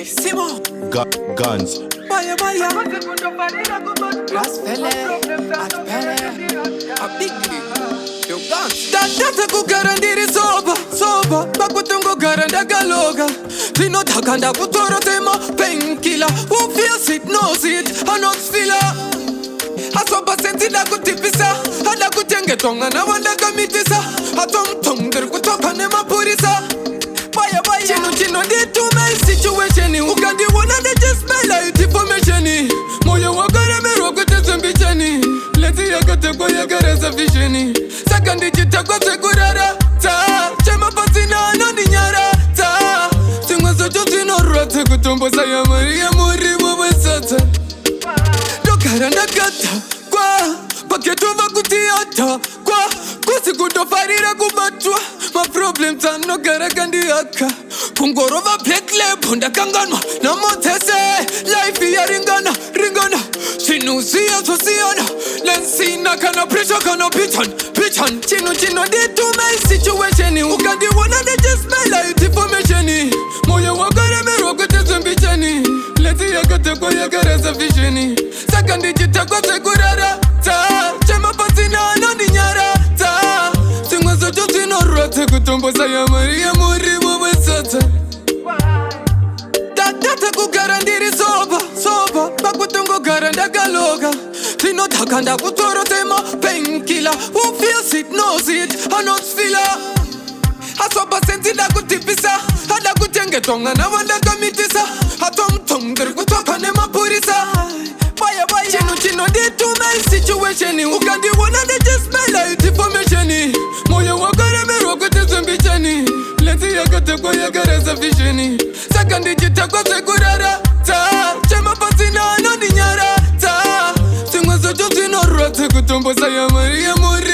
Simo Guns. Baya Rasfele Atpele A big Yo guns Data kugarandiri soba Bakutungo garanda galoga Tino takanda kutoro tema painkiller Who feels it knows it Anot filler Asoba sentida kutipisa Hada kutengetonga na wanda kamitisa Atom tongder kutoka nema purisa Baya Chino did to my situation Ukandi wana de just my life information Moyo wakare mero kote sembichani Leti yakate kwa yakareza visheni Sakandi jita kwa segurara Ta Chema pasina anani nyara Ta Singwa socho zino rate kutombo saya maria muri mwe sata Dokaranda kata Kwa Paketova kutiata Kwa Kusi kutofarira kubatwa My problems are no garagandiaka Kungorova pekle punda kanganwa Na motese Life ya ringana Sinusia sosiana Lensina kana pressure kana pitan Chino did to my situation Ukandi wana de just my life information Moyo wakare mero kote sembichani Leti yakate kwa yakareza visheni Sakandi jita kwa segurara Ta Chema pasina anani nyara Ta Singwa socho zino rate kutombo saya maria muri mwe sata Data kugarandiri soba Bakutungo garanda galoga Tino takanda kutoro tema painkiller Who feels it knows it Anot filler Asoba sentida kutipisa Hada kutengetonga na wanda kamitisa Atom tongder kutoka nema purisa Baya Chino did to my situation Ukandi wana de just my life information Moyo wakare mero kote sembichani Leti yakate kwa yakareza visheni Sakandi jita kwa segurara Ta Chema pasina anani nyara Ta Singwa socho zino rate kutombo saya maria muri